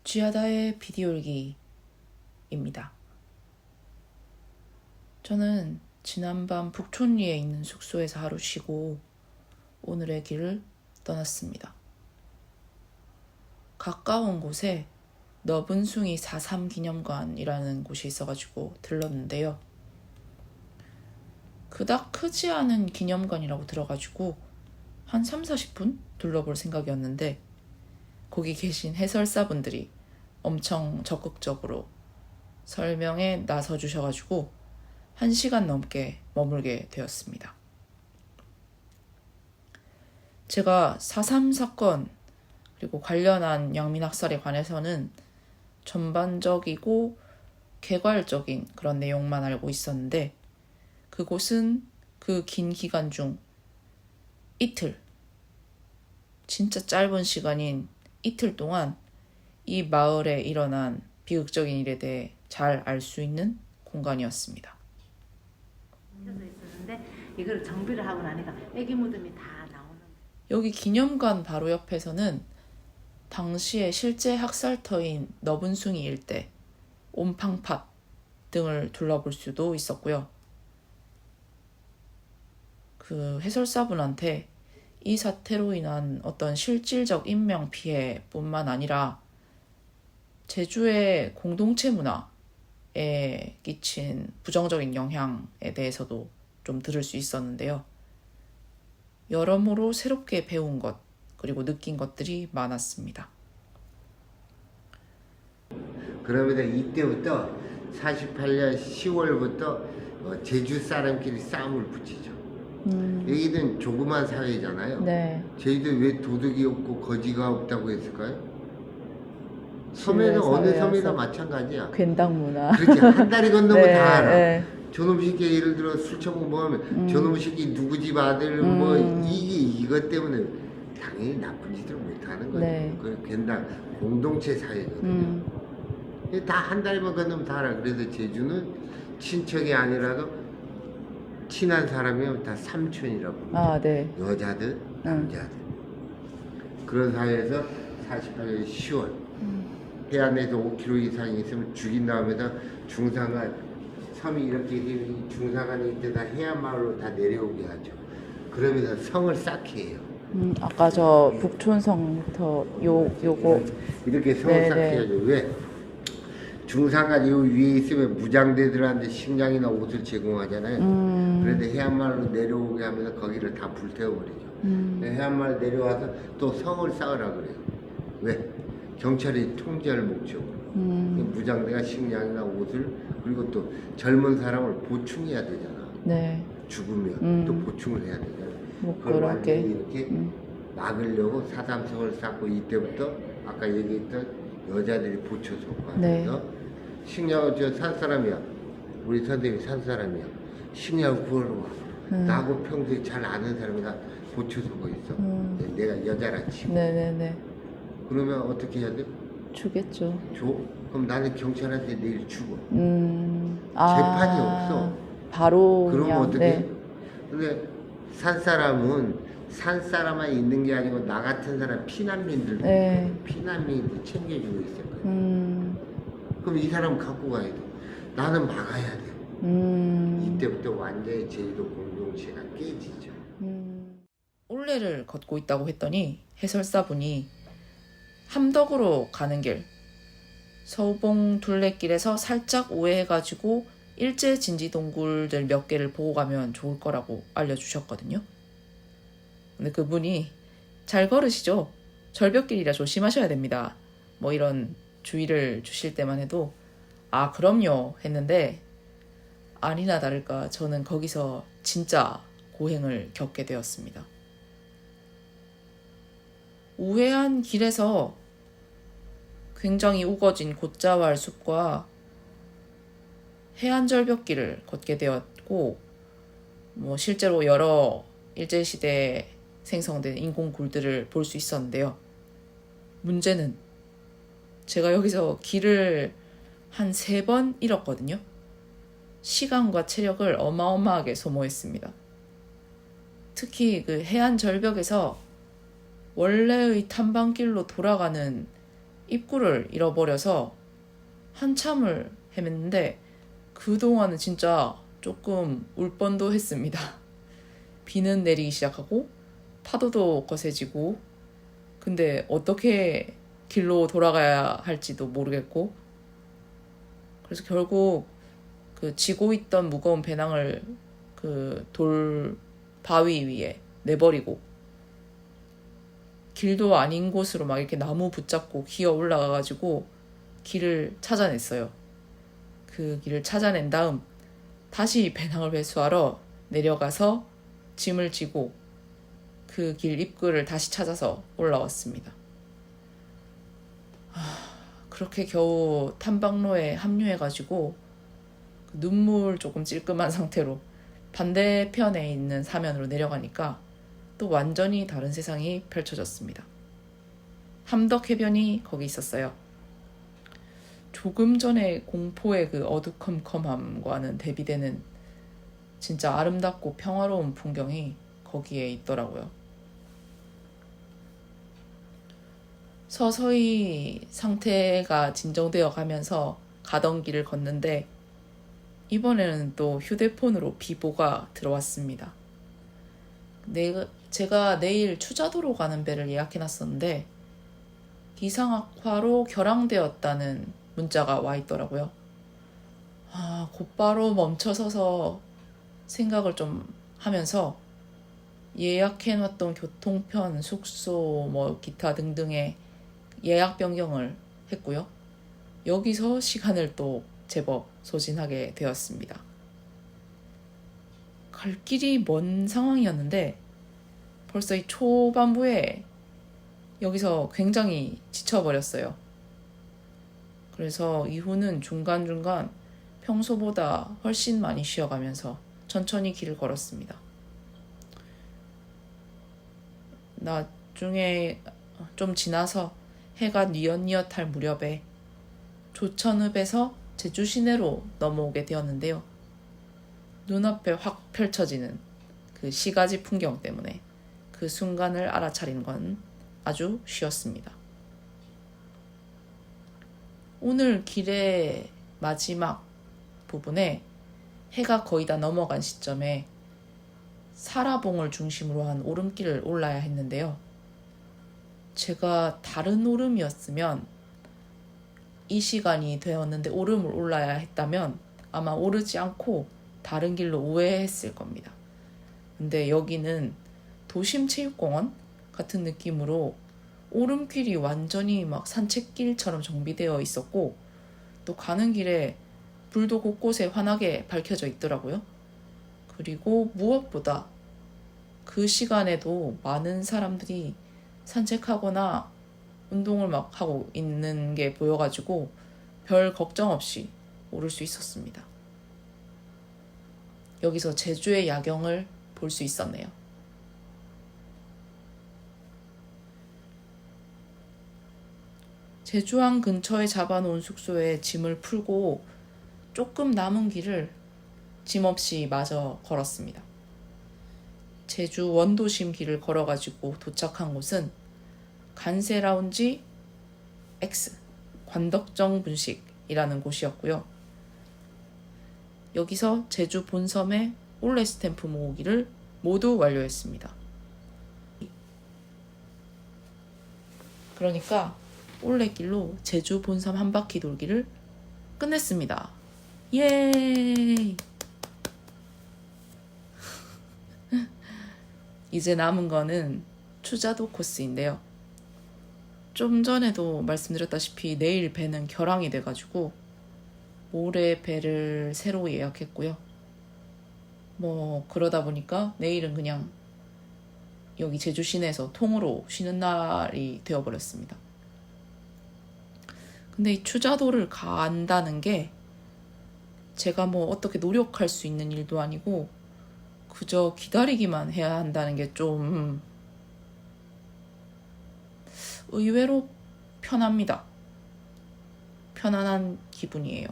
쥐하다의 비디오일기입니다. 저는 지난밤 북촌리에 있는 숙소에서 하루 쉬고 오늘의 길을 떠났습니다. 가까운 곳에 너분숭이 4.3 기념관이라는 곳이 있어가지고 들렀는데요. 그닥 크지 않은 기념관이라고 들어가지고 한 30-40분 둘러볼 생각이었는데 거기 계신 해설사분들이 엄청 적극적으로 설명에 나서주셔가지고 1시간 넘게 머물게 되었습니다. 제가 4.3 사건 그리고 관련한 양민학살에 관해서는 전반적이고 개괄적인 그런 내용만 알고 있었는데 그곳은 그 긴 기간 중 이틀, 진짜 짧은 시간인 이틀 동안 이 마을에 일어난 비극적인 일에 대해 잘 알 수 있는 공간이었습니다. 있었는데 이걸 정비를 하고 나니까 애기 무덤이 다 나오는. 여기 기념관 바로 옆에서는 당시에 실제 학살터인 너분숭이 일대, 옴팡팟 등을 둘러볼 수도 있었고요. 그 해설사분한테 이 사태로 인한 어떤 실질적 인명 피해뿐만 아니라 제주의 공동체 문화에 끼친 부정적인 영향에 대해서도 좀 들을 수 있었는데요. 여러모로 새롭게 배운 것 그리고 느낀 것들이 많았습니다. 그러면 이때부터 48년 10월부터 제주 사람끼리 싸움을 붙이죠. 여기는 조그만 사회잖아요. 네. 제주도 왜 도둑이 없고 거지가 없다고 했을까요? 섬에는 어느 섬이나 마찬가지야. 괜당 문화. 그렇지. 한 다리 건너면 네, 다 알아. 네. 저놈 새끼 예를 들어 술 처먹고 뭐 하면 저놈 새끼 누구 집 아들 뭐 이것 때문에 당연히 나쁜 짓을 못 하는 거죠. 네. 그 괜당 공동체 사회거든요. 다 한 다리만 건너면 다 알아. 그래서 제주는 친척이 아니라도 친한 사람이면 다 삼촌이라고 부르죠. 아, 네. 여자들, 남자들. 그런 사회에서 48년 10월 해안에서 5km 이상 있으면 죽인 다음에다 중상간 섬이 이렇게 되면 중상간이 있다가 해안마을로 다 내려오게 하죠. 그러면서 성을 쌓게 해요. 아까 저 북촌성부터 요거 이렇게 성을 네네. 쌓게 하죠. 왜? 중상간 요 위에 있으면 무장대들한테 식량이나 옷을 제공하잖아요. 그런데 해안마을로 내려오게 하면서 거기를 다 불태워버리죠. 해안마을 내려와서 또 성을 쌓으라 그래요. 왜? 경찰이 통제할 목적으로. 무장대가 식량이나 옷을 그리고 또 젊은 사람을 보충해야 되잖아. 네. 죽으면 또 보충을 해야 되잖아. 뭐 그걸 그렇게. 완전히 이렇게 막으려고 사담성을 쌓고 이때부터 아까 얘기했던 여자들이 보초소 네. 가서 식량을 저 산 사람이야. 우리 선생님이 산 사람이야. 식량을 구하러 와. 나하고 평소에 잘 아는 사람이 나 보초소가 있어. 내가 여자라 치고. 네네네. 그러면 어떻게 해야 돼? 주겠죠. 줘? 그럼 나는 경찰한테 내일 죽어. 아, 재판이 없어. 바로 그러면 그냥, 어떻게? 네. 근데 산 사람은 산 사람만 있는 게 아니고 나 같은 사람 피난민들 네. 피난민들 챙겨주고 있을 거야. 그럼 이 사람 갖고 가야 돼. 나는 막아야 돼. 이때부터 완전히 제주도 공동체가 깨지죠. 올레를 걷고 있다고 했더니 해설사분이 함덕으로 가는 길 서우봉 둘레길에서 살짝 우회해가지고 일제 진지 동굴들 몇 개를 보고 가면 좋을 거라고 알려주셨거든요. 근데 그분이 잘 걸으시죠? 절벽길이라 조심하셔야 됩니다. 뭐 이런 주의를 주실 때만 해도 아 그럼요 했는데 아니나 다를까 저는 거기서 진짜 고행을 겪게 되었습니다. 우회한 길에서 굉장히 우거진 곶자왈 숲과 해안절벽길을 걷게 되었고 뭐 실제로 여러 일제시대에 생성된 인공굴들을 볼 수 있었는데요. 문제는 제가 여기서 길을 한 3번 잃었거든요. 시간과 체력을 어마어마하게 소모했습니다. 특히 그 해안 절벽에서 원래의 탐방길로 돌아가는 입구를 잃어버려서 한참을 헤맸는데 그동안은 진짜 조금 울 뻔도 했습니다. 비는 내리기 시작하고 파도도 거세지고, 근데 어떻게 길로 돌아가야 할지도 모르겠고, 그래서 결국 그 지고 있던 무거운 배낭을 그 돌 바위 위에 내버리고 길도 아닌 곳으로 막 이렇게 나무 붙잡고 기어 올라가가지고 길을 찾아냈어요. 그 길을 찾아낸 다음 다시 배낭을 회수하러 내려가서 짐을 지고 그 길 입구를 다시 찾아서 올라왔습니다. 그렇게 겨우 탐방로에 합류해가지고 눈물 조금 찔끔한 상태로 반대편에 있는 사면으로 내려가니까 또 완전히 다른 세상이 펼쳐졌습니다. 함덕해변이 거기 있었어요. 조금 전에 공포의 그 어두컴컴함과는 대비되는 진짜 아름답고 평화로운 풍경이 거기에 있더라고요. 서서히 상태가 진정되어 가면서 가던 길을 걷는데 이번에는 또 휴대폰으로 비보가 들어왔습니다. 제가 내일 추자도로 가는 배를 예약해놨었는데 기상악화로 결항되었다는 문자가 와 있더라고요. 곧바로 멈춰서서 생각을 좀 하면서 예약해놨던 교통편, 숙소, 뭐 기타 등등의 예약 변경을 했고요. 여기서 시간을 또 제법 소진하게 되었습니다. 갈 길이 먼 상황이었는데 벌써 이 초반부에 여기서 굉장히 지쳐버렸어요. 그래서 이후는 중간중간 평소보다 훨씬 많이 쉬어가면서 천천히 길을 걸었습니다. 나중에 좀 지나서 해가 뉘엿뉘엿할 무렵에 조천읍에서 제주 시내로 넘어오게 되었는데요. 눈앞에 확 펼쳐지는 그 시가지 풍경 때문에 그 순간을 알아차린 건 아주 쉬웠습니다. 오늘 길의 마지막 부분에 해가 거의 다 넘어간 시점에 사라봉을 중심으로 한 오름길을 올라야 했는데요. 제가 다른 오름이었으면 이 시간이 되었는데 오름을 올라야 했다면 아마 오르지 않고 다른 길로 우회했을 겁니다. 근데 여기는 도심체육공원 같은 느낌으로 오름길이 완전히 막 산책길처럼 정비되어 있었고 또 가는 길에 불도 곳곳에 환하게 밝혀져 있더라고요. 그리고 무엇보다 그 시간에도 많은 사람들이 산책하거나 운동을 막 하고 있는 게 보여가지고 별 걱정 없이 오를 수 있었습니다. 여기서 제주의 야경을 볼 수 있었네요. 제주항 근처에 잡아놓은 숙소에 짐을 풀고 조금 남은 길을 짐 없이 마저 걸었습니다. 제주 원도심 길을 걸어가지고 도착한 곳은 간세라운지 X 관덕정 분식이라는 곳이었고요. 여기서 제주 본섬의 올레 스탬프 모으기를 모두 완료했습니다. 그러니까 올레길로 제주 본섬 한 바퀴 돌기를 끝냈습니다. 예이! 이제 남은 거는 추자도 코스인데요. 좀 전에도 말씀드렸다시피 내일 배는 결항이 돼가지고 모레 배를 새로 예약했고요. 뭐 그러다 보니까 내일은 그냥 여기 제주 시내에서 통으로 쉬는 날이 되어버렸습니다. 근데 이 추자도를 간다는 게 제가 뭐 어떻게 노력할 수 있는 일도 아니고 그저 기다리기만 해야 한다는 게 좀 의외로 편합니다. 편안한 기분이에요.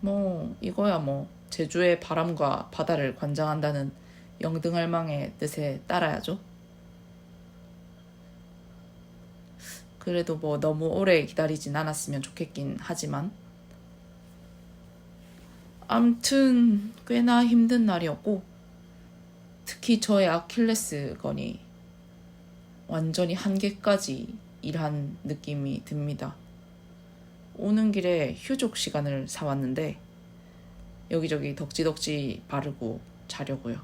뭐 이거야 뭐 제주의 바람과 바다를 관장한다는 영등할망의 뜻에 따라야죠. 그래도 뭐 너무 오래 기다리진 않았으면 좋겠긴 하지만 암튼 꽤나 힘든 날이었고 특히 저의 아킬레스건이 완전히 한계까지 일한 느낌이 듭니다. 오는 길에 휴족 시간을 사왔는데 여기저기 덕지덕지 바르고 자려고요.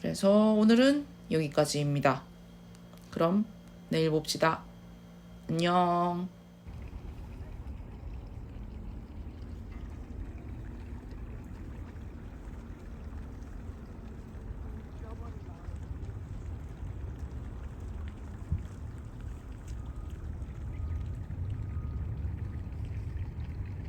그래서 오늘은 여기까지입니다. 그럼 내일 봅시다. 안녕.